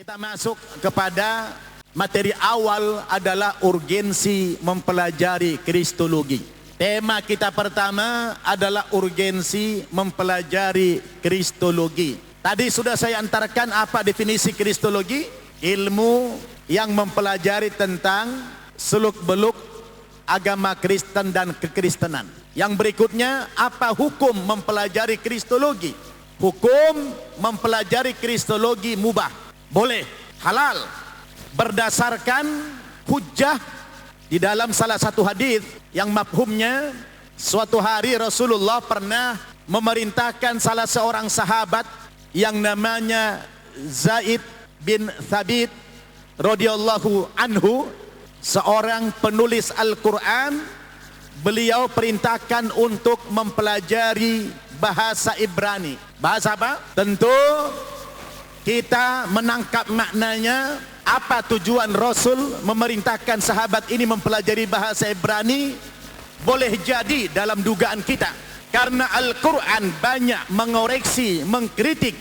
Kita masuk kepada materi awal adalah urgensi mempelajari Kristologi. Tema kita pertama adalah urgensi mempelajari Kristologi. Tadi sudah saya antarkan apa definisi Kristologi? Ilmu yang mempelajari tentang seluk-beluk agama Kristen dan kekristenan. Yang berikutnya, apa hukum mempelajari Kristologi? Hukum mempelajari Kristologi mubah. Boleh, halal, berdasarkan hujjah di dalam salah satu hadis yang mafhumnya suatu hari Rasulullah pernah memerintahkan salah seorang sahabat yang namanya Zaid bin Thabit radhiyallahu anhu, seorang penulis Al-Quran. Beliau perintahkan untuk mempelajari bahasa Ibrani. Bahasa apa? Tentu kita menangkap maknanya, apa tujuan Rasul memerintahkan sahabat ini mempelajari bahasa Ibrani. Boleh jadi dalam dugaan kita, karena Al-Quran banyak mengoreksi, mengkritik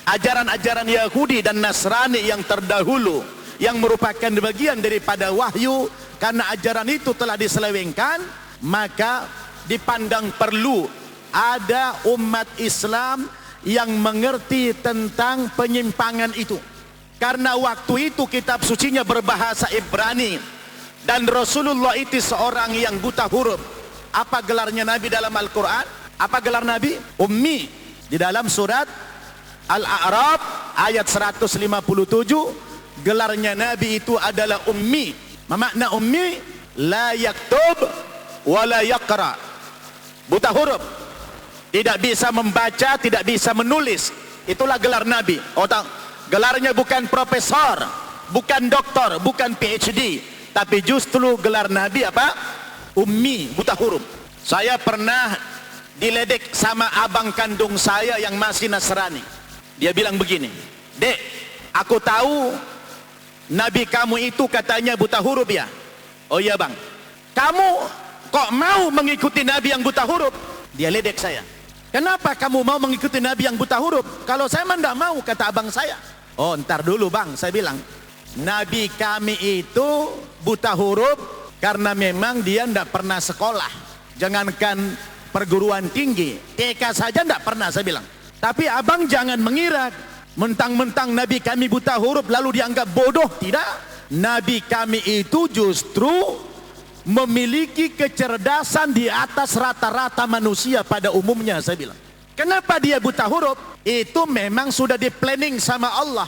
ajaran-ajaran Yahudi dan Nasrani yang terdahulu, yang merupakan bagian daripada wahyu. Karena ajaran itu telah diselewengkan, maka dipandang perlu ada umat Islam yang mengerti tentang penyimpangan itu. Karena waktu itu kitab sucinya berbahasa Ibrani dan Rasulullah itu seorang yang buta huruf. Apa gelarnya Nabi dalam Al-Quran? Apa gelar Nabi? Ummi. Di dalam surat Al-A'raf ayat 157, gelarnya Nabi itu adalah ummi. Makna ummi, la yaktub wa la yaqra. Buta huruf, tidak bisa membaca, tidak bisa menulis. Itulah gelar Nabi. Gelarnya bukan profesor, bukan doktor, bukan PhD, tapi justru gelar Nabi apa? Ummi, buta huruf. Saya pernah diledek sama abang kandung saya yang masih Nasrani. Dia bilang begini, "Dek, aku tahu Nabi kamu itu katanya buta huruf ya?" "Oh iya bang." "Kamu kok mau mengikuti Nabi yang buta huruf?" Dia ledek saya. "Kenapa kamu mau mengikuti Nabi yang buta huruf? Kalau saya mah enggak mau," kata abang saya. "Oh, ntar dulu bang," saya bilang. "Nabi kami itu buta huruf karena memang dia enggak pernah sekolah. Jangankan perguruan tinggi, TK saja enggak pernah," saya bilang. "Tapi abang jangan mengira mentang-mentang Nabi kami buta huruf lalu dianggap bodoh. Tidak. Nabi kami itu justru memiliki kecerdasan di atas rata-rata manusia pada umumnya," saya bilang. Kenapa dia buta huruf? Itu memang sudah di planning sama Allah.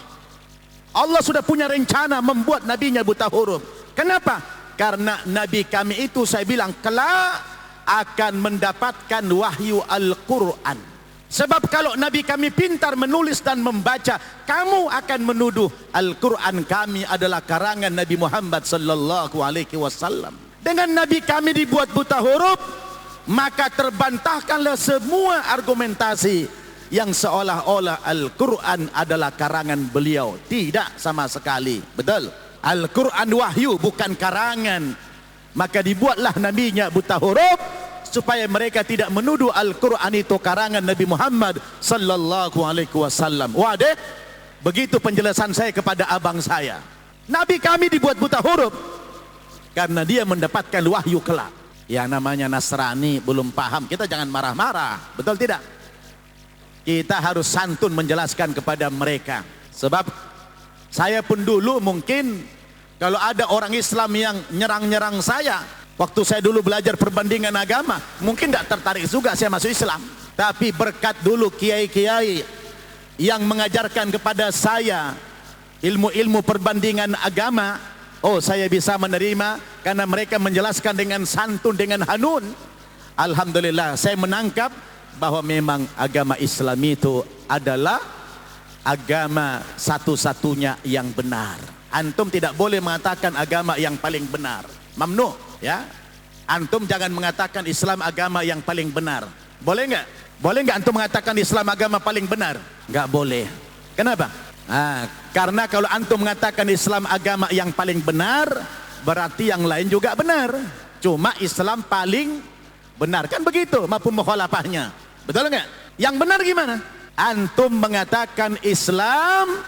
Allah sudah punya rencana membuat nabinya buta huruf. Kenapa? Karena nabi kami itu, saya bilang, kelak akan mendapatkan wahyu Al-Quran. Sebab kalau nabi kami pintar menulis dan membaca, kamu akan menuduh Al-Quran kami adalah karangan Nabi Muhammad sallallahu alaihi wasallam. Dengan nabi kami dibuat buta huruf, maka terbantahkanlah semua argumentasi yang seolah-olah Al-Quran adalah karangan beliau. Tidak sama sekali. Betul, Al-Quran wahyu, bukan karangan. Maka dibuatlah nabinya buta huruf supaya mereka tidak menuduh Al-Quran itu karangan Nabi Muhammad sallallahu alaihi wasallam. Wadah, begitu penjelasan saya kepada abang saya. Nabi kami dibuat buta huruf karena dia mendapatkan wahyu kelak. Yang namanya Nasrani belum paham, kita jangan marah-marah. Betul tidak? Kita harus santun menjelaskan kepada mereka. Sebab saya pun dulu mungkin kalau ada orang Islam yang nyerang-nyerang saya, waktu saya dulu belajar perbandingan agama, mungkin tidak tertarik juga saya masuk Islam. Tapi berkat dulu kiai-kiai yang mengajarkan kepada saya ilmu-ilmu perbandingan agama, oh saya bisa menerima karena mereka menjelaskan dengan santun, dengan hanun. Alhamdulillah, saya menangkap bahwa memang agama Islam itu adalah agama satu-satunya yang benar. Antum tidak boleh mengatakan agama yang paling benar. Mamnu, ya. Antum jangan mengatakan Islam agama yang paling benar. Boleh nggak? Boleh nggak antum mengatakan Islam agama paling benar? Nggak boleh. Kenapa? Karena kalau antum mengatakan Islam agama yang paling benar, berarti yang lain juga benar. Cuma Islam paling benar, kan begitu mafhum mukhalafahnya. Betul nggak? Yang benar gimana? Antum mengatakan Islam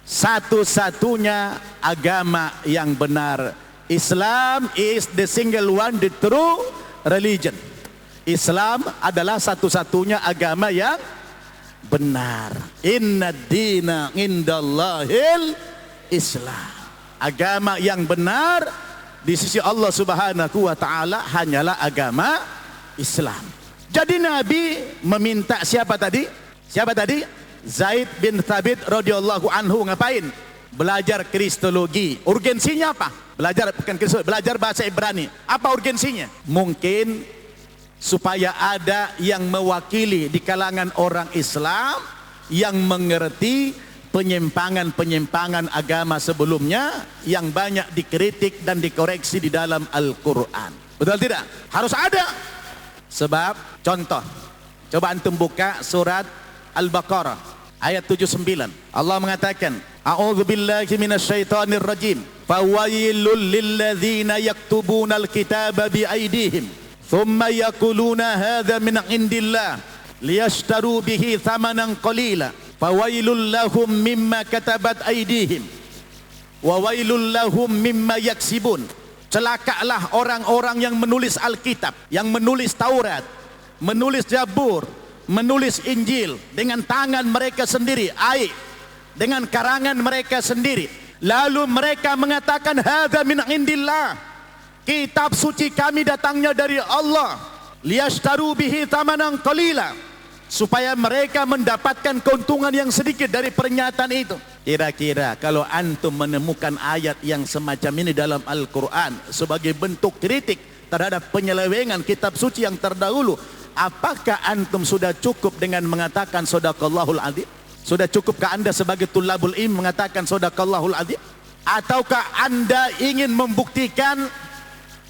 satu-satunya agama yang benar. Islam is the single one, the true religion. Islam adalah satu-satunya agama yang benar. Inna dina indallahil Islam. Agama yang benar di sisi Allah Subhanahu wa taala hanyalah agama Islam. Jadi Nabi meminta siapa tadi? Siapa tadi? Zaid bin Thabit radhiyallahu anhu ngapain? Belajar kristologi. Urgensinya apa? Belajar bahasa Ibrani. Apa urgensinya? Mungkin supaya ada yang mewakili di kalangan orang Islam yang mengerti penyimpangan-penyimpangan agama sebelumnya yang banyak dikritik dan dikoreksi di dalam Al-Quran. Betul tidak? Harus ada. Sebab contoh, coba antum buka surat Al-Baqarah ayat 79. Allah mengatakan, A'udzubillahi minasyaitonir rajim. Fawailul lilladzina yaktubunal kitaba biaidihim thumma yaquluna hadza min indillah liyashtaru bihi thamanan qalila fawailul lahum mimma katabat aydihim wa wailul lahum mimma yaksibun. Celakalah orang-orang yang menulis Alkitab, yang menulis Taurat, menulis Zabur, menulis Injil dengan tangan mereka sendiri, dengan karangan mereka sendiri, lalu mereka mengatakan hadza min indillah, kitab suci kami datangnya dari Allah, liyashtaru bihi thamanan qalila, supaya mereka mendapatkan keuntungan yang sedikit dari pernyataan itu. Kira-kira kalau antum menemukan ayat yang semacam ini dalam Al-Quran sebagai bentuk kritik terhadap penyelewengan kitab suci yang terdahulu, apakah antum sudah cukup dengan mengatakan sadaqallahul adzim? Sudah cukupkah anda sebagai tulabul ilm mengatakan sadaqallahul adzim? Ataukah anda ingin membuktikan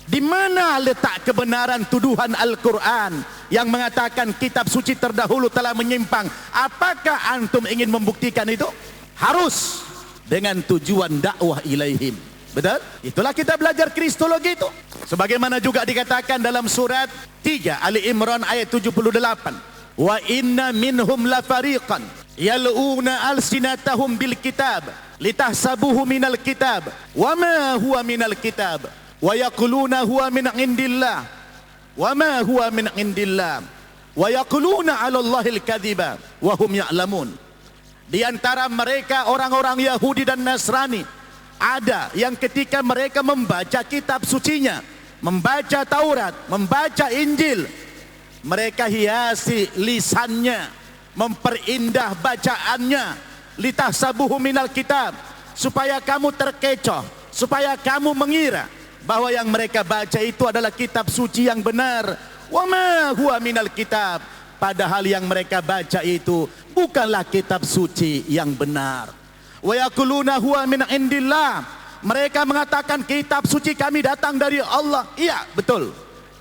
di mana letak kebenaran tuduhan Al-Quran yang mengatakan kitab suci terdahulu telah menyimpang? Apakah antum ingin membuktikan itu? Harus dengan tujuan dakwah ilaihim. Betul? Itulah kita belajar kristologi itu. Sebagaimana juga dikatakan dalam surat 3 Ali Imran ayat 78. Wa inna minhum lafariqan yal'una alsinatahum bil kitab litahsabuhu minal kitab wa ma huwa minal kitab wa yaquluna huwa min indillah wa ma huwa min indillah wa yaquluna 'ala Allahil kadhiba wa hum ya'lamun. Di antara mereka orang-orang Yahudi dan Nasrani ada yang ketika mereka membaca kitab sucinya, membaca Taurat, membaca Injil, mereka hiasi lisannya, memperindah bacaannya, litahsabuhu minal kitab, supaya kamu terkecoh, supaya kamu mengira bahwa yang mereka baca itu adalah kitab suci yang benar. Wa ma huwa minal kitab, padahal yang mereka baca itu bukanlah kitab suci yang benar. Wa yaquluna huwa min indillah, mereka mengatakan kitab suci kami datang dari Allah. Iya, betul,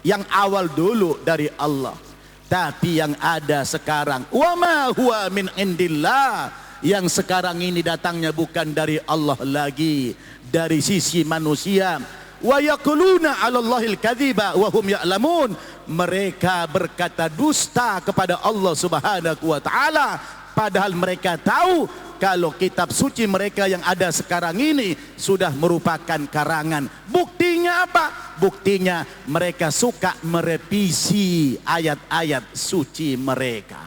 yang awal dulu dari Allah. Tapi yang ada sekarang, wa ma huwa min indillah, yang sekarang ini datangnya bukan dari Allah lagi, dari sisi manusia. Wa yaquluna 'ala Allahil kadhiba wa hum ya'lamun, mereka berkata dusta kepada Allah Subhanahu wa taala padahal mereka tahu kalau kitab suci mereka yang ada sekarang ini sudah merupakan karangan. Buktinya apa? Buktinya mereka suka merevisi ayat-ayat suci mereka.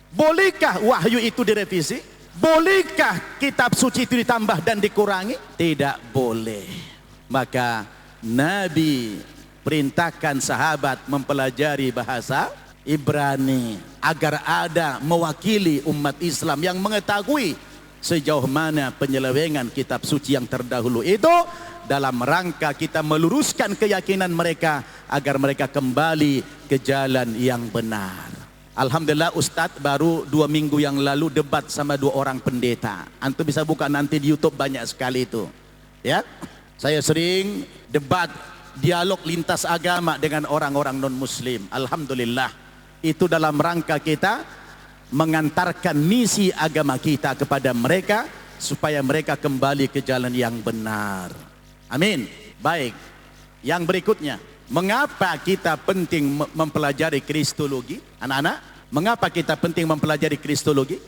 Bolehkah wahyu itu direvisi? Bolehkah kitab suci itu ditambah dan dikurangi? Tidak boleh. Maka Nabi perintahkan sahabat mempelajari bahasa Ibrani agar ada mewakili umat Islam yang mengetahui sejauh mana penyelewengan kitab suci yang terdahulu itu, dalam rangka kita meluruskan keyakinan mereka agar mereka kembali ke jalan yang benar. Alhamdulillah Ustadz baru 2 minggu yang lalu debat sama 2 orang pendeta. Antum bisa buka nanti di YouTube, banyak sekali itu. Ya, saya sering debat, dialog lintas agama dengan orang-orang non-muslim. Alhamdulillah, itu dalam rangka kita mengantarkan misi agama kita kepada mereka supaya mereka kembali ke jalan yang benar. Amin. Baik, yang berikutnya, mengapa kita penting mempelajari kristologi? Anak-anak, mengapa kita penting mempelajari kristologi?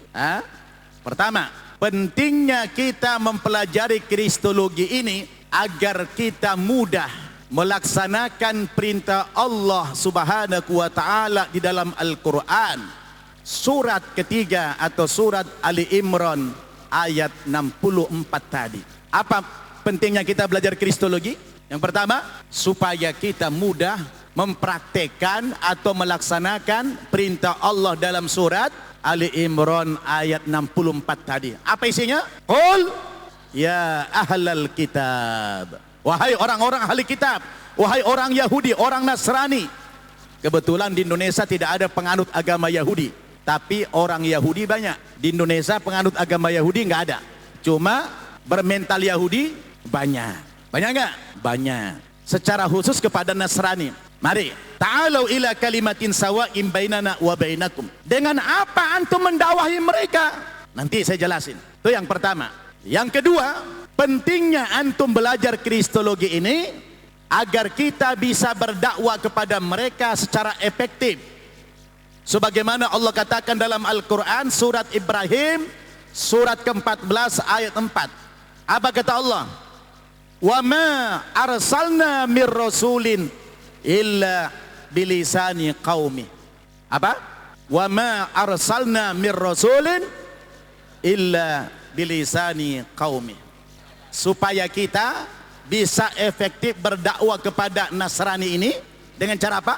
Pertama, pentingnya kita mempelajari kristologi ini agar kita mudah melaksanakan perintah Allah Subhanahu wa taala di dalam Al-Qur'an. Surat ketiga atau surat Ali Imran ayat 64 tadi. Apa pentingnya kita belajar kristologi? Yang pertama, supaya kita mudah mempraktekkan atau melaksanakan perintah Allah dalam surat Ali Imran ayat 64 tadi. Apa isinya? Qul ya ahlal kitab. Wahai orang-orang ahli kitab, wahai orang Yahudi, orang Nasrani. Kebetulan di Indonesia tidak ada penganut agama Yahudi, tapi orang Yahudi banyak. Di Indonesia penganut agama Yahudi nggak ada. Cuma bermental Yahudi banyak. Banyak nggak? Banyak. Secara khusus kepada Nasrani. Mari, ta'alau ila kalimatin sawa'im bainana wa bainakum. Dengan apa antum mendakwahi mereka? Nanti saya jelasin. Itu yang pertama. Yang kedua, pentingnya antum belajar kristologi ini agar kita bisa berdakwah kepada mereka secara efektif. Sebagaimana Allah katakan dalam Al-Quran surat Ibrahim surat ke-14 ayat 4. Apa kata Allah? Wa ma arsalna mir rasulin illa bilisani qaumi. Apa? Wa ma arsalna mir rasulin illa bilisani qaumi. Supaya kita bisa efektif berdakwah kepada Nasrani ini dengan cara apa?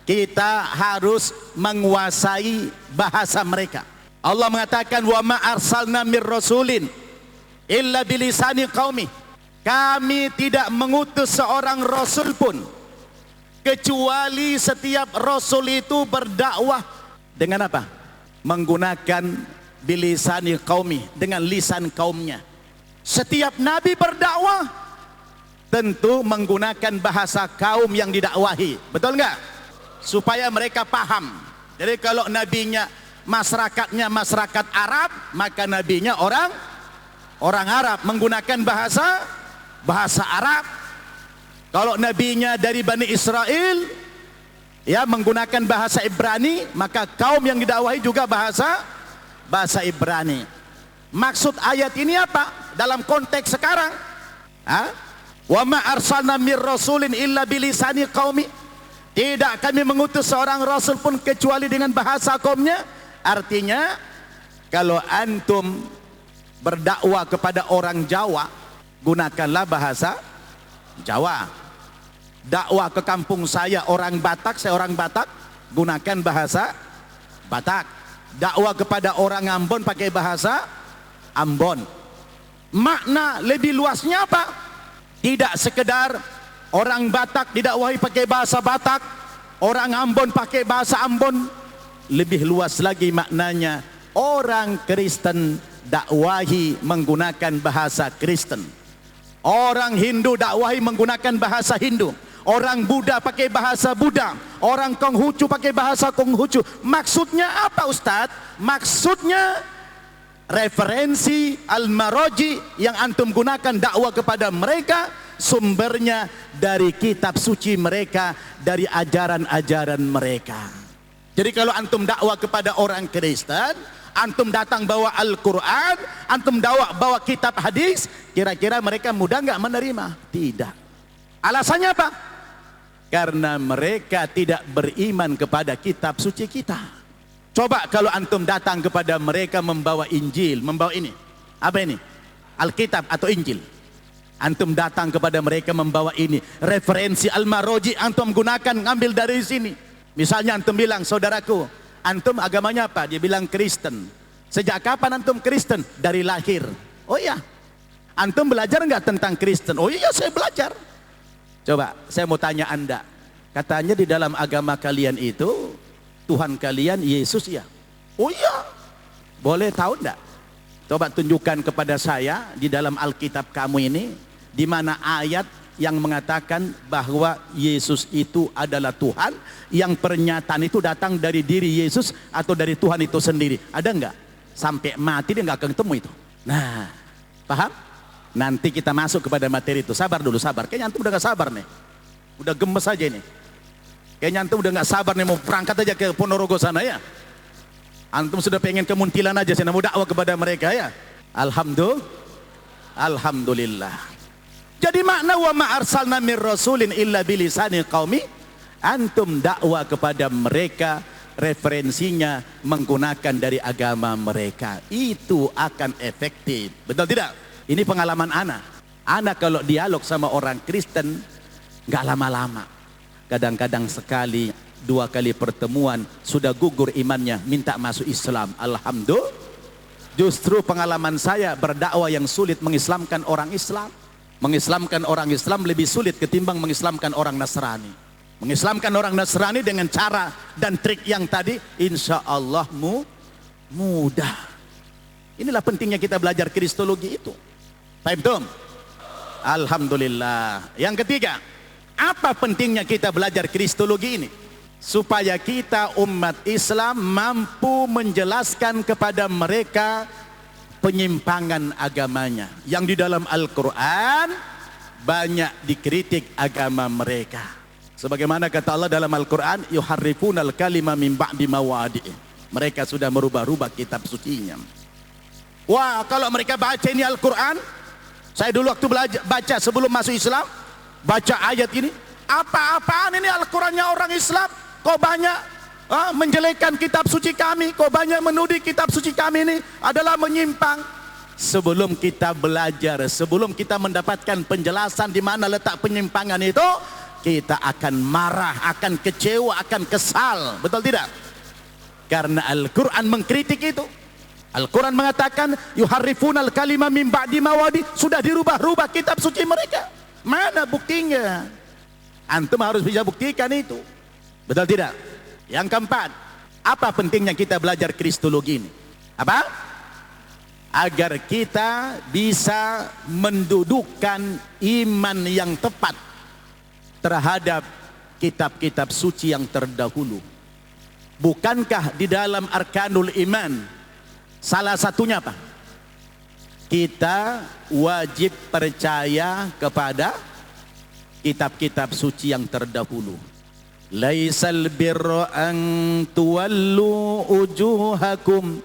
Kita harus menguasai bahasa mereka. Allah mengatakan wa ma arsalna mir rasulin illa bilisani qaumi. Kami tidak mengutus seorang rasul pun kecuali setiap rasul itu berdakwah dengan apa? Menggunakan bilisani qaumi, dengan lisan kaumnya. Setiap nabi berdakwah tentu menggunakan bahasa kaum yang didakwahi. Betul enggak? Supaya mereka paham. Jadi kalau nabinya masyarakatnya masyarakat Arab, maka nabinya orang Arab menggunakan bahasa Arab. Kalau nabinya dari Bani Israel, ya menggunakan bahasa Ibrani, maka kaum yang didakwahi juga bahasa Ibrani. Maksud ayat ini apa? Dalam konteks sekarang, wa ma arsalna mir rasulin illa bilisani qaumi. Tidak kami mengutus seorang rasul pun kecuali dengan bahasa kaumnya. Artinya, kalau antum berdakwah kepada orang Jawa, gunakanlah bahasa Jawa. Dakwah ke kampung saya orang Batak, saya orang Batak, gunakan bahasa Batak. Dakwah kepada orang Ambon pakai bahasa Ambon. Makna lebih luasnya apa? Tidak sekedar orang Batak didakwahi pakai bahasa Batak, orang Ambon pakai bahasa Ambon. Lebih luas lagi maknanya, orang Kristen dakwahi menggunakan bahasa Kristen. Orang Hindu dakwahi menggunakan bahasa Hindu. Orang Buddha pakai bahasa Buddha. Orang Konghucu pakai bahasa Konghucu. Maksudnya apa Ustadz? Maksudnya referensi al-maroji yang antum gunakan dakwah kepada mereka, sumbernya dari kitab suci mereka, dari ajaran-ajaran mereka. Jadi kalau antum dakwah kepada orang Kristen, antum datang bawa Al-Quran, antum bawa kitab hadis, kira-kira mereka mudah nggak menerima? Tidak. Alasannya apa? Karena mereka tidak beriman kepada kitab suci kita. Coba kalau antum datang kepada mereka membawa Injil, membawa ini. Apa ini? Alkitab atau Injil. Antum datang kepada mereka membawa ini. Referensi Al-Maroji antum gunakan, ngambil dari sini. Misalnya antum bilang, saudaraku, antum agamanya apa? Dia bilang Kristen. Sejak kapan antum Kristen? Dari lahir. Oh iya. Antum belajar nggak tentang Kristen? Oh iya, saya belajar. Coba, saya mau tanya anda. Katanya di dalam agama kalian itu, Tuhan kalian Yesus ya? Oh iya. Boleh tahu enggak? Coba tunjukkan kepada saya di dalam Alkitab kamu ini, di mana ayat yang mengatakan bahwa Yesus itu adalah Tuhan, yang pernyataan itu datang dari diri Yesus atau dari Tuhan itu sendiri. Ada enggak? Sampai mati dia enggak akan ketemu itu. Nah, paham? Nanti kita masuk kepada materi itu. Sabar dulu, sabar. Kayaknya antum udah gak sabar nih. Udah gemes aja ini. Kayaknya antum udah gak sabar nih mau berangkat aja ke Ponorogo sana ya. Antum sudah pengen ke Muntilan aja, saya mau dakwah kepada mereka ya. Alhamdulillah. Jadi makna wa ma arsalna mir rasulin illa bilisani qaumi, antum dakwah kepada mereka, referensinya menggunakan dari agama mereka. Itu akan efektif. Betul tidak? Ini pengalaman ana. Ana kalau dialog sama orang Kristen nggak lama-lama. Kadang-kadang sekali, 2 kali pertemuan sudah gugur imannya, minta masuk Islam. Alhamdulillah. Justru pengalaman saya berdakwah yang sulit mengislamkan orang Islam. Mengislamkan orang Islam lebih sulit ketimbang mengislamkan orang Nasrani. Mengislamkan orang Nasrani dengan cara dan trik yang tadi, insya Allah mudah. Inilah pentingnya kita belajar kristologi itu. Baik, alhamdulillah. Yang ketiga, apa pentingnya kita belajar kristologi ini? Supaya kita umat Islam mampu menjelaskan kepada mereka penyimpangan agamanya. Yang di dalam Al-Quran banyak dikritik agama mereka. Sebagaimana kata Allah dalam Al-Quran, yuharrifunal kalima min ba'di mawadi'i. Mereka sudah merubah-rubah kitab sucinya. Wah, kalau mereka baca ini Al-Quran, saya dulu waktu baca sebelum masuk Islam, baca ayat ini, apa-apaan ini Al-Qurannya orang Islam? Kok banyak menjelekkan kitab suci kami, kok banyak menuduh kitab suci kami ini adalah menyimpang. Sebelum kita belajar, sebelum kita mendapatkan penjelasan di mana letak penyimpangan itu, kita akan marah, akan kecewa, akan kesal. Betul tidak? Karena Al-Quran mengkritik itu. Al-Quran mengatakan yuharrifunal kalima min ba'di mawadi, sudah dirubah-rubah kitab suci mereka. Mana buktinya? Antum harus bisa buktikan itu. Betul tidak? Yang keempat, apa pentingnya kita belajar kristologi ini? Apa? Agar kita bisa mendudukkan iman yang tepat terhadap kitab-kitab suci yang terdahulu. Bukankah di dalam arkanul iman salah satunya apa? Kita wajib percaya kepada kitab-kitab suci yang terdahulu. Laisal birra an tuwallu ujuhakum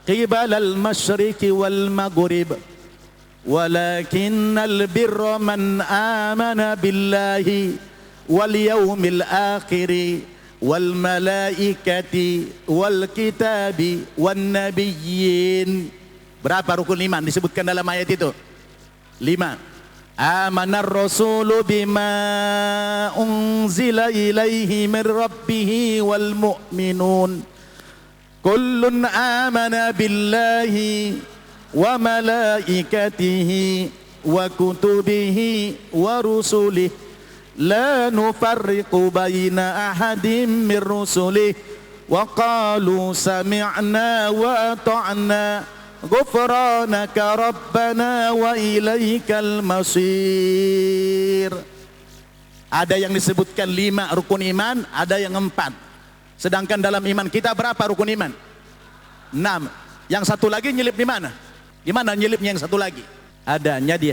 qibalal masyriqi wal maghrib walakinnal birra man amana billahi wal yawmil akhiri wal malaikati wal kitabi wan nabiyyin. Berapa rukun iman disebutkan dalam ayat itu? 5. Amanar rasulu bima unzila ilaihi min rabbihi wal mu'minun kullun amana billahi wa malaikatihi wa kutubihi wa rusulihi la nufarriqu baina ahadin min rusulihi wa qalu sami'na wa ata'na Ghufranaka Rabbana wa ilaikal masir. Ada yang disebutkan 5 rukun iman, ada yang 4. Sedangkan dalam iman kita berapa rukun iman? 6. Yang satu lagi nyelip di mana? Di mana nyelipnya yang satu lagi? Adanya di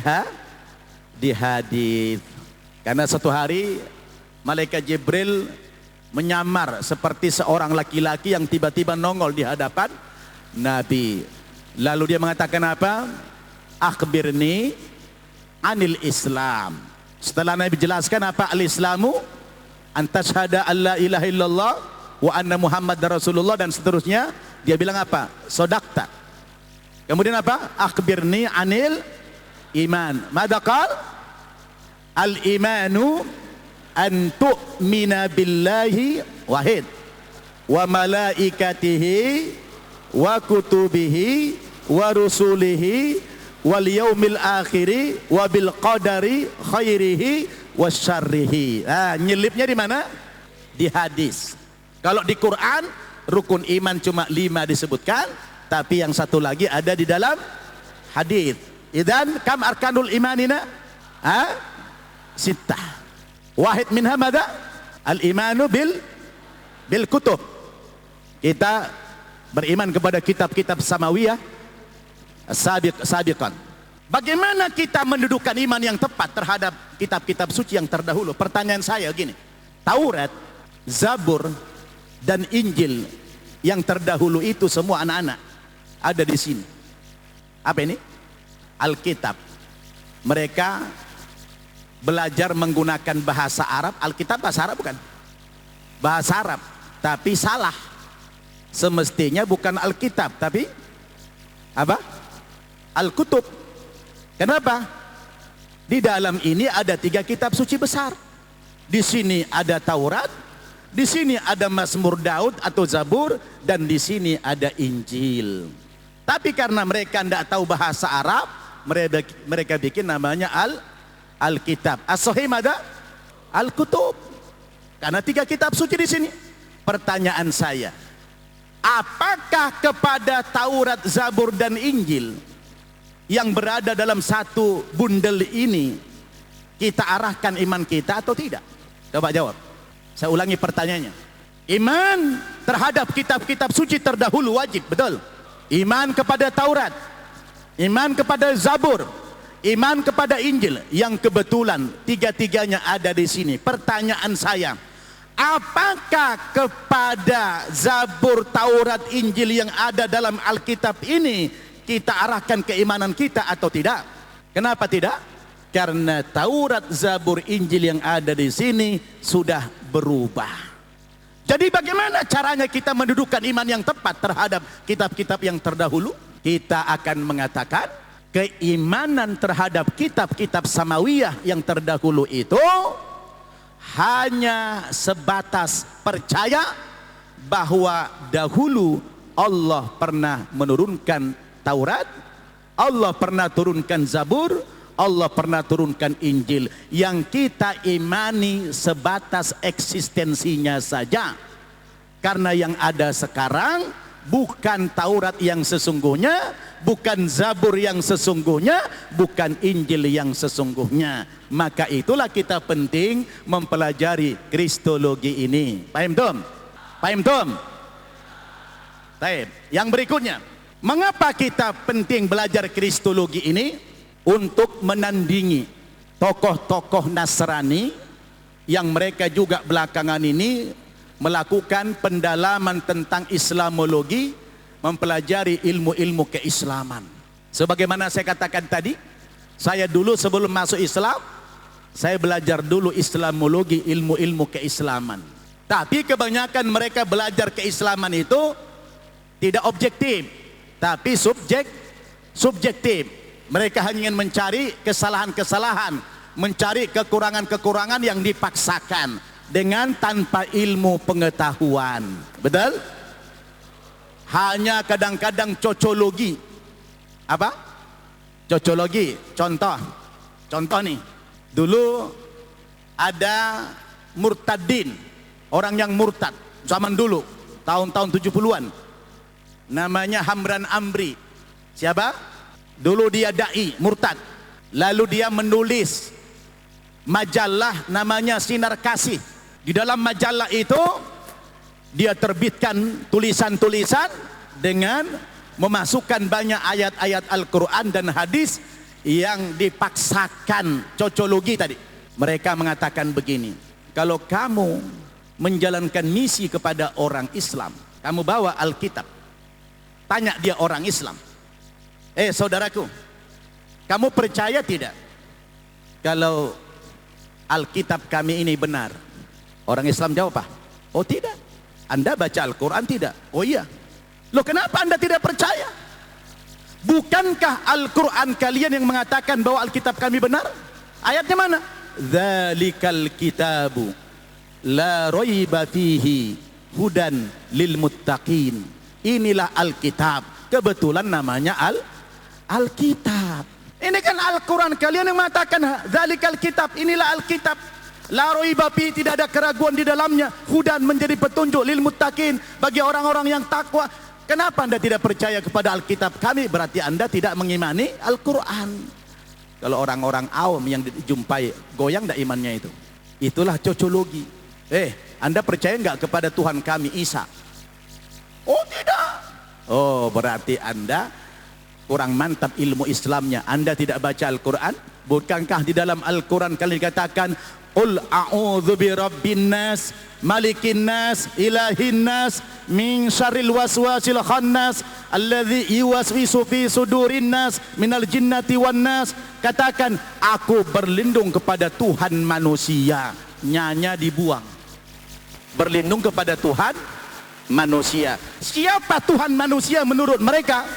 hadis. Karena satu hari malaikat Jibril menyamar seperti seorang laki-laki yang tiba-tiba nongol di hadapan Nabi. Lalu dia mengatakan apa? Akhbirni anil Islam. Setelah Nabi jelaskan apa al-Islamu, antashhada alla ilaha illallah wa anna Muhammad Rasulullah dan seterusnya, dia bilang apa? Sodakta. Kemudian apa? Akhbirni anil iman. Madaqal? Al-imanu an tu'mina billahi wahid wa malaikatihi wa kutubihi wa rusulihi wal yaumil akhiri wa bil qadari khairihi wasyarrihi. Nyelipnya di mana? Di hadis. Kalau di Quran rukun iman cuma 5 disebutkan, tapi yang satu lagi ada di dalam hadis. Idzan kam arkanul imanina? Sittah. Wahid minha madza? Al imanu bil kutub. Kita beriman kepada kitab-kitab samawiyah sabiqan. Bagaimana kita mendudukkan iman yang tepat terhadap kitab-kitab suci yang terdahulu? Pertanyaan saya gini, Taurat, Zabur dan Injil yang terdahulu itu semua anak-anak ada di sini. Apa ini? Alkitab. Mereka belajar menggunakan bahasa Arab. Alkitab bahasa Arab bukan? Bahasa Arab, tapi salah. Semestinya bukan Alkitab, tapi apa? Al-Kutub. Kenapa? Di dalam ini ada 3 kitab suci besar. Di sini ada Taurat, di sini ada Mazmur Daud atau Zabur, dan di sini ada Injil. Tapi karena mereka tidak tahu bahasa Arab, mereka bikin namanya Alkitab. As-Sahih ada Al-Kutub. Karena 3 kitab suci di sini. Pertanyaan saya, apakah kepada Taurat, Zabur, dan Injil yang berada dalam satu bundel ini kita arahkan iman kita atau tidak? Coba jawab. Saya ulangi pertanyaannya. Iman terhadap kitab-kitab suci terdahulu wajib, betul? Iman kepada Taurat, iman kepada Zabur, iman kepada Injil, yang kebetulan 3-tiganya ada di sini. Pertanyaan saya, apakah kepada Zabur, Taurat, Injil yang ada dalam Alkitab ini kita arahkan keimanan kita atau tidak? Kenapa tidak? Karena Taurat, Zabur, Injil yang ada di sini sudah berubah. Jadi bagaimana caranya kita mendudukkan iman yang tepat terhadap kitab-kitab yang terdahulu? Kita akan mengatakan keimanan terhadap kitab-kitab samawiyah yang terdahulu itu hanya sebatas percaya bahwa dahulu Allah pernah menurunkan Taurat, Allah pernah turunkan Zabur, Allah pernah turunkan Injil. Yang kita imani sebatas eksistensinya saja. Karena yang ada sekarang bukan Taurat yang sesungguhnya, bukan Zabur yang sesungguhnya, bukan Injil yang sesungguhnya. Maka itulah kita penting mempelajari kristologi ini. Paham Tom? Paham Tom? Baik. Yang berikutnya, mengapa kita penting belajar kristologi ini? Untuk menandingi tokoh-tokoh Nasrani yang mereka juga belakangan ini melakukan pendalaman tentang Islamologi, mempelajari ilmu-ilmu keislaman. Sebagaimana saya katakan tadi, saya dulu sebelum masuk Islam, saya belajar dulu Islamologi, ilmu-ilmu keislaman. Tapi kebanyakan mereka belajar keislaman itu tidak objektif, tapi subjektif. Mereka hanya ingin mencari kesalahan-kesalahan, mencari kekurangan-kekurangan yang dipaksakan dengan tanpa ilmu pengetahuan. Betul? Hanya kadang-kadang cocologi. Apa? Cocologi. Contoh nih. Dulu ada murtadin, orang yang murtad zaman dulu, tahun-tahun 70-an. Namanya Hamran Amri. Siapa? Dulu dia dai murtad, lalu dia menulis majalah namanya Sinar Kasih. Di dalam majalah itu dia terbitkan tulisan-tulisan dengan memasukkan banyak ayat-ayat Al-Quran dan hadis yang dipaksakan cocologi tadi. Mereka mengatakan begini, kalau kamu menjalankan misi kepada orang Islam, kamu bawa Alkitab, tanya dia orang Islam, saudaraku, kamu percaya tidak kalau Alkitab kami ini benar? Orang Islam jawab apa? Oh tidak. Anda baca Al-Quran tidak? Oh iya. Loh kenapa Anda tidak percaya? Bukankah Al-Quran kalian yang mengatakan bahwa Alkitab kami benar? Ayatnya mana? Dzalikal kitabu la raiba fihi hudan lil muttaqin. Inilah Alkitab. Kebetulan namanya Alkitab. Ini kan Al-Quran kalian yang mengatakan dzalikal kitab, inilah Alkitab. La raiba fi, tidak ada keraguan di dalamnya. Hudan, menjadi petunjuk, lil muttaqin, bagi orang-orang yang takwa. Kenapa Anda tidak percaya kepada Alkitab kami? Berarti Anda tidak mengimani Al-Quran. Kalau orang-orang awam yang dijumpai, goyang tidak imannya itu. Itulah cocologi. Anda percaya enggak kepada Tuhan kami Isa? Oh tidak. Oh berarti Anda kurang mantap ilmu Islamnya. Anda tidak baca Al-Quran? Bukankah di dalam Al-Quran kalian dikatakan Qul a'udzu birabbin nas, malikin nas, ilahin nas, min syarril waswasil khannas alladzi yuwaswisu fi sudurin nas minal jinnati wan nas. Katakan, aku berlindung kepada Tuhan manusia. Nyanya dibuang. Berlindung kepada Tuhan manusia. Siapa Tuhan manusia menurut mereka?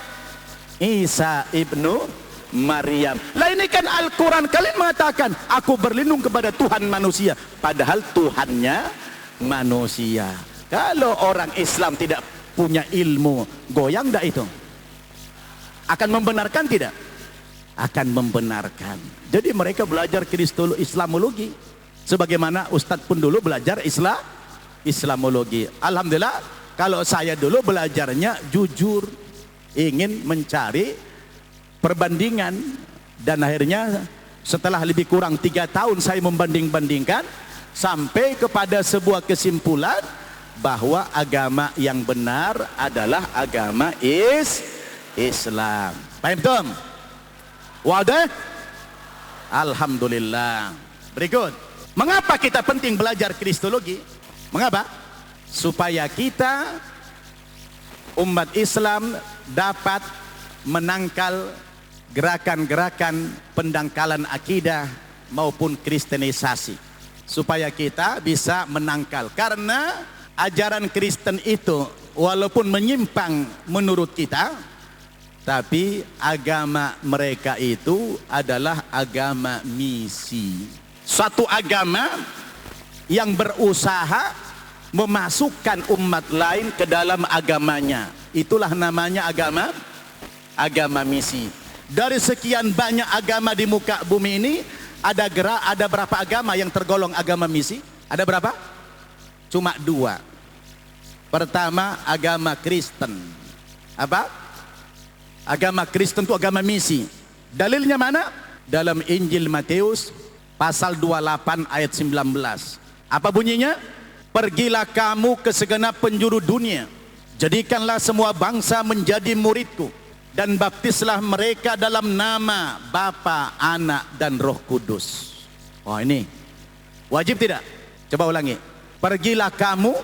Isa ibnu Maryam. Lah ini kan Al-Quran, kalian mengatakan aku berlindung kepada Tuhan manusia, padahal Tuhannya manusia. Kalau orang Islam tidak punya ilmu, goyang tidak itu? Akan membenarkan tidak? Akan membenarkan. Jadi mereka belajar Islamologi, sebagaimana Ustadz pun dulu belajar Islamologi. Alhamdulillah, kalau saya dulu belajarnya jujur, ingin mencari perbandingan, dan akhirnya setelah lebih kurang 3 tahun saya membanding-bandingkan sampai kepada sebuah kesimpulan bahwa agama yang benar adalah agama Islam. Paham Tom? Wadah? Alhamdulillah. Berikut, mengapa kita penting belajar Kristologi? Mengapa? Supaya kita umat Islam dapat menangkal gerakan-gerakan pendangkalan akidah maupun kristenisasi, supaya kita bisa menangkal. Karena ajaran Kristen itu walaupun menyimpang menurut kita, tapi agama mereka itu adalah agama misi. Suatu agama yang berusaha memasukkan umat lain ke dalam agamanya. Itulah namanya agama misi. Dari sekian banyak agama di muka bumi ini, ada berapa agama yang tergolong agama misi? Ada berapa? Cuma 2. Pertama, agama Kristen. Apa? Agama Kristen itu agama misi. Dalilnya mana? Dalam Injil Matius pasal 28 ayat 19. Apa bunyinya? Pergilah kamu ke segenap penjuru dunia, jadikanlah semua bangsa menjadi muridku, dan baptislah mereka dalam nama Bapa, Anak, dan Roh Kudus. Oh, ini wajib tidak? Coba ulangi. Pergilah kamu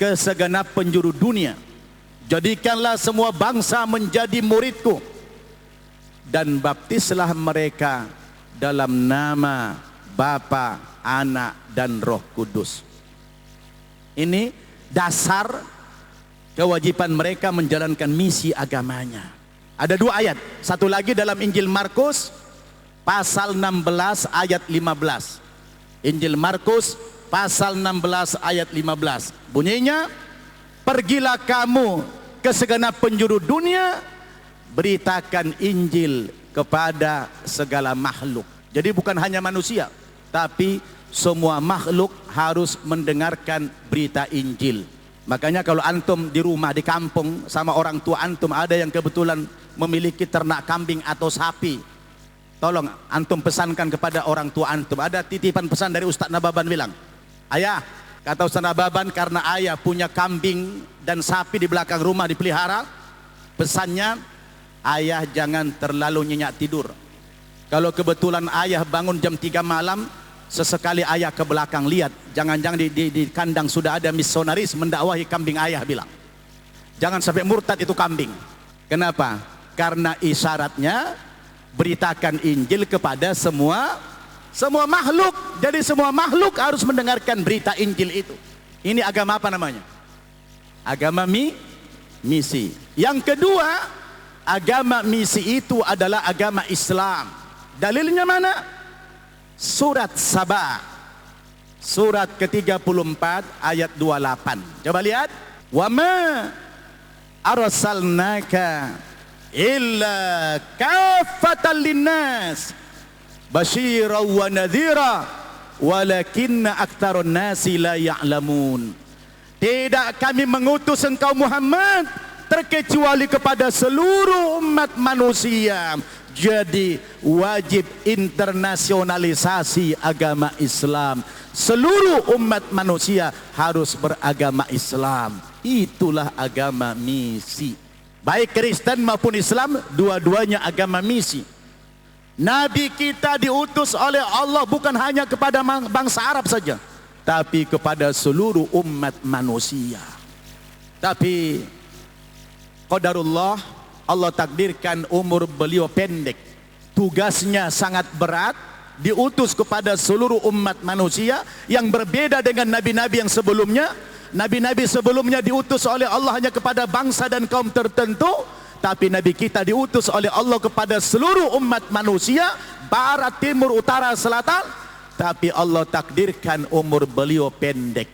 ke segenap penjuru dunia, jadikanlah semua bangsa menjadi muridku, dan baptislah mereka dalam nama Bapa, Anak, dan Roh Kudus. Ini dasar kewajiban mereka menjalankan misi agamanya. Ada 2 ayat. Satu lagi dalam Injil Markus pasal 16 ayat 15. Injil Markus pasal 16 ayat 15. Bunyinya, pergilah kamu ke segenap penjuru dunia, beritakan Injil kepada segala makhluk. Jadi bukan hanya manusia, tapi semua makhluk harus mendengarkan berita Injil. Makanya kalau antum di rumah, di kampung, sama orang tua antum ada yang kebetulan memiliki ternak kambing atau sapi, tolong antum pesankan kepada orang tua antum. Ada titipan pesan dari Ustadz Nababan bilang, ayah, kata Ustadz Nababan, karena ayah punya kambing dan sapi di belakang rumah dipelihara, pesannya, ayah jangan terlalu nyenyak tidur. Kalau kebetulan ayah bangun jam 3 malam, sesekali ayah ke belakang lihat, jangan-jangan di kandang sudah ada misionaris mendakwahi kambing ayah bilang. Jangan sampai murtad itu kambing. Kenapa? Karena isyaratnya beritakan Injil kepada semua makhluk. Jadi semua makhluk harus mendengarkan berita Injil itu. Ini agama apa namanya? Agama misi. Yang kedua, agama misi itu adalah agama Islam. Dalilnya mana? Surat Saba, surat ke-34 ayat 28. Coba lihat. Wa ma arsalnaka illa kaffatan linnas basyiran wa nadhira walakinna aktsarun nasi la ya'lamun. Tidak kami mengutus engkau Muhammad terkecuali kepada seluruh umat manusia. Jadi wajib internasionalisasi agama Islam. Seluruh umat manusia harus beragama Islam. Itulah agama misi. Baik Kristen maupun Islam, dua-duanya agama misi. Nabi kita diutus oleh Allah bukan hanya kepada bangsa Arab saja, tapi kepada seluruh umat manusia. Tapi qadarullah, Allah takdirkan umur beliau pendek. Tugasnya sangat berat, diutus kepada seluruh umat manusia yang berbeda dengan nabi-nabi yang sebelumnya. Nabi-nabi sebelumnya diutus oleh Allah hanya kepada bangsa dan kaum tertentu, tapi nabi kita diutus oleh Allah kepada seluruh umat manusia, barat, timur, utara, selatan. Tapi Allah takdirkan umur beliau pendek.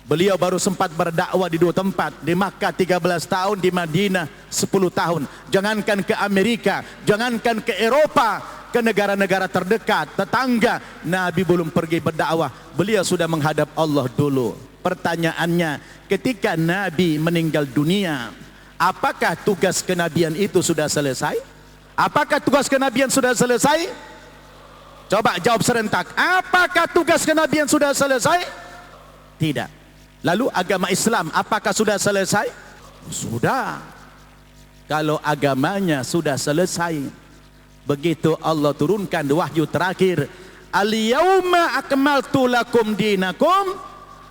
Beliau baru sempat berdakwah di 2 tempat, di Makkah 13 tahun, di Madinah 10 tahun. Jangankan ke Amerika, jangankan ke Eropa, ke negara-negara terdekat, tetangga, Nabi belum pergi berdakwah, beliau sudah menghadap Allah dulu. Pertanyaannya, ketika Nabi meninggal dunia, apakah tugas kenabian itu sudah selesai? Apakah tugas kenabian sudah selesai? Coba jawab serentak. Apakah tugas kenabian sudah selesai? Tidak. Lalu agama Islam apakah sudah selesai? Sudah. Kalau agamanya sudah selesai, begitu Allah turunkan wahyu terakhir, al-yauma akmaltu lakum dinakum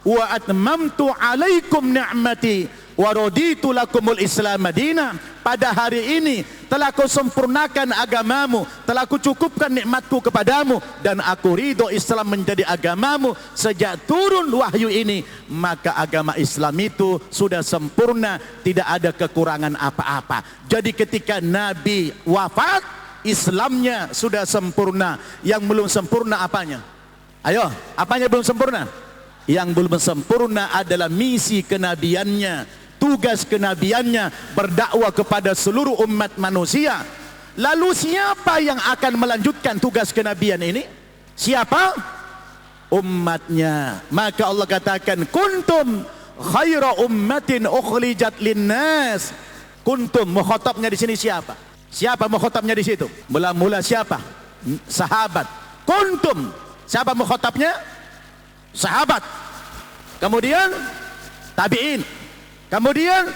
wa atmamtu alaikum ni'mati wa raditu lakumul Islam madina. Pada hari ini telah ku sempurnakan agamamu, telah ku cukupkan nikmatku kepadamu, dan aku ridho Islam menjadi agamamu. Sejak turun wahyu ini, maka agama Islam itu sudah sempurna, tidak ada kekurangan apa-apa. Jadi ketika Nabi wafat, Islamnya sudah sempurna. Yang belum sempurna apanya? Ayo, apanya belum sempurna? Yang belum sempurna adalah misi kenabiannya, tugas kenabiannya, berdakwah kepada seluruh umat manusia. Lalu siapa yang akan melanjutkan tugas kenabian ini? Siapa? Umatnya. Maka Allah katakan, kuntum khaira ummatin ukhrijat linnas. Kuntum, mukhatabnya di sini siapa? Siapa mukhatabnya di situ? Mula-mula siapa? Sahabat. Kuntum, siapa mukhatabnya? Sahabat. Kemudian tabi'in. Kemudian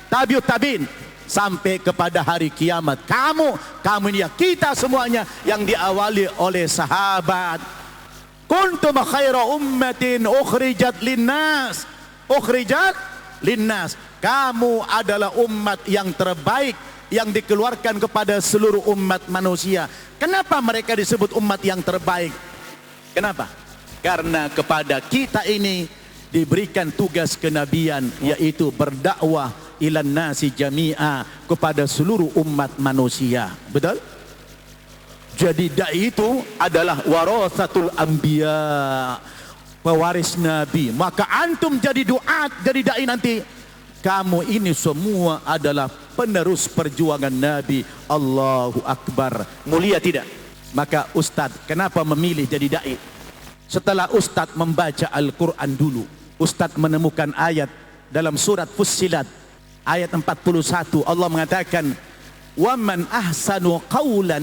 tabi'ut tabi'in sampai kepada hari kiamat. Kamu ini ya, kita semuanya yang diawali oleh sahabat. Kuntum khaira ummatin ukhrijat linnas. Ukhrijat linnas. Kamu adalah umat yang terbaik yang dikeluarkan kepada seluruh umat manusia. Kenapa mereka disebut umat yang terbaik? Kenapa? Karena kepada kita ini diberikan tugas kenabian, yaitu berdakwah ilan nasi jami'a, kepada seluruh umat manusia. Betul? Jadi dai itu adalah warasatul anbiya, pewaris nabi. Maka antum jadi duat, jadi dai nanti, kamu ini semua adalah penerus perjuangan Nabi. Allahu Akbar. Mulia tidak? Maka Ustadz, kenapa memilih jadi dai? Setelah Ustadz membaca Al-Quran dulu, Ustadz menemukan ayat dalam surat Fussilat ayat 41. Allah mengatakan, وَمَنْ أَحْسَنُ قَوْلًا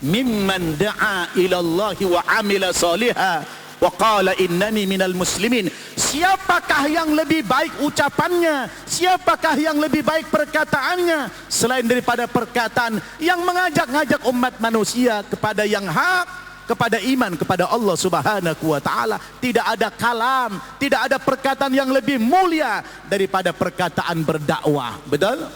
مِمَّنْ دَعَا إِلَى اللَّهِ وَعَمِلَ صَالِحًا وَقَالَ إِنَّنِي مِنَ الْمُسْلِمِينَ. Siapakah yang lebih baik ucapannya? Siapakah yang lebih baik perkataannya selain daripada perkataan yang mengajak-ngajak umat manusia kepada yang hak, kepada iman kepada Allah Subhanahu wa taala? Tidak ada kalam, tidak ada perkataan yang lebih mulia daripada perkataan berdakwah. Betul?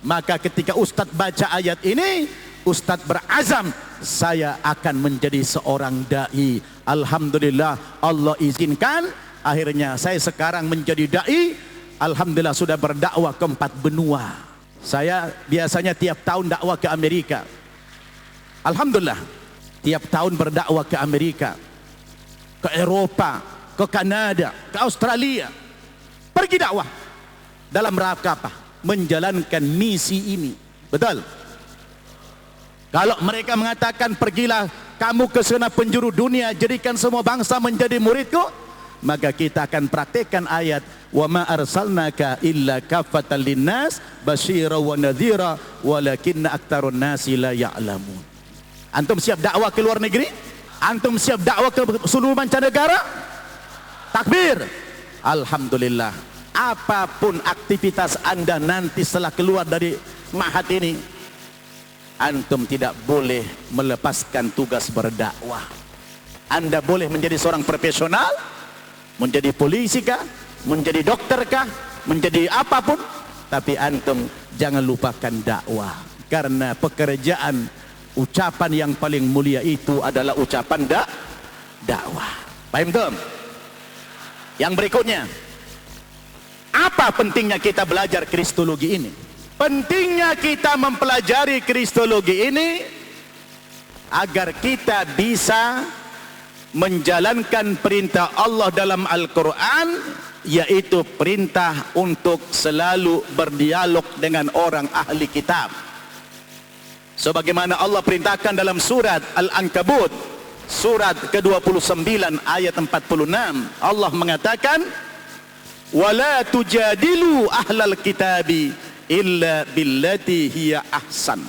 Maka ketika Ustadz baca ayat ini, Ustadz berazam, saya akan menjadi seorang dai. Alhamdulillah, Allah izinkan, akhirnya saya sekarang menjadi dai. Alhamdulillah sudah berdakwah ke 4 benua. Saya biasanya tiap tahun dakwah ke Amerika. Alhamdulillah, tiap tahun berdakwah ke Amerika, ke Eropa, ke Kanada, ke Australia. Pergi dakwah dalam rangka apa? Menjalankan misi ini. Betul? Kalau mereka mengatakan pergilah kamu ke sana penjuru dunia, jadikan semua bangsa menjadi muridku, maka kita akan praktekkan ayat, wa ma arsalnaka illa kaffatan linnas basyira wa nadhira walakinna aktsarun nasi la ya'lamun. Antum siap dakwah ke luar negeri? Antum siap dakwah ke seluruh mancanegara? Takbir. Alhamdulillah. Apapun aktivitas Anda nanti setelah keluar dari mahat ini, antum tidak boleh melepaskan tugas berdakwah. Anda boleh menjadi seorang profesional, menjadi polisi kah, menjadi dokter kah, menjadi apapun, tapi antum jangan lupakan dakwah, karena pekerjaan ucapan yang paling mulia itu adalah ucapan dakwah. Paham tuh? Yang berikutnya, apa pentingnya kita belajar kristologi ini? Pentingnya kita mempelajari kristologi ini agar kita bisa menjalankan perintah Allah dalam Al-Quran, yaitu perintah untuk selalu berdialog dengan orang ahli kitab. Sebagaimana Allah perintahkan dalam surat Al-Ankabut, surat ke-29 ayat 46, Allah mengatakan, wala tujadilu ahlal kitabi illa billati hiya ahsan.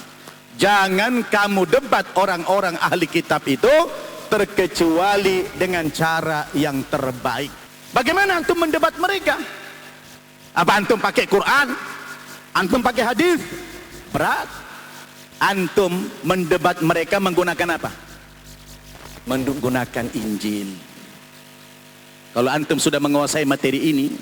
Jangan kamu debat orang-orang ahli kitab itu terkecuali dengan cara yang terbaik. Bagaimana antum mendebat mereka? Apa antum pakai Quran? Antum pakai hadis? Berat. Antum mendebat mereka menggunakan apa? Menggunakan Injil. Kalau antum sudah menguasai materi ini,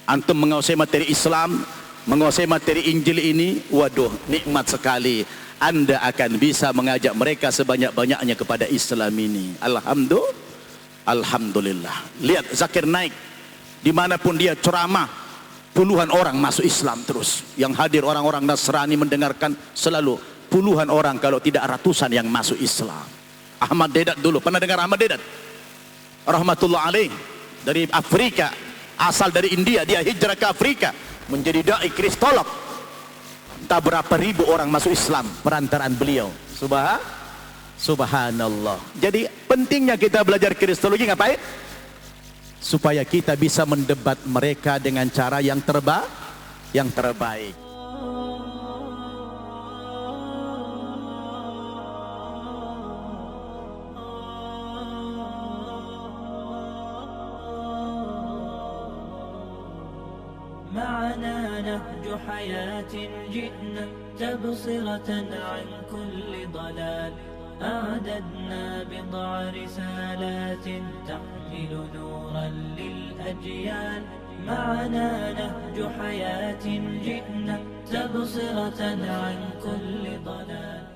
antum menguasai materi Islam, menguasai materi Injil ini, waduh, nikmat sekali. Anda akan bisa mengajak mereka sebanyak-banyaknya kepada Islam ini. Alhamdulillah. Lihat Zakir Naik, dimanapun dia ceramah, puluhan orang masuk Islam terus. Yang hadir orang-orang Nasrani mendengarkan selalu puluhan orang, kalau tidak ratusan yang masuk Islam. Ahmad Deedat dulu, pernah dengar Ahmad Deedat? Rahmatullah alaih, dari Afrika, asal dari India, dia hijrah ke Afrika menjadi dai kristolog. Entah berapa ribu orang masuk Islam perantaraan beliau. Subhanallah. Jadi pentingnya kita belajar kristologi ngapain? Supaya kita bisa mendebat mereka dengan cara yang terbaik. معنا نهج حياة جئنا تبصرة عن كل ضلال أعددنا بضع رسالات تحمل نورا للأجيال معنا نهج حياة جئنا تبصرة عن كل ضلال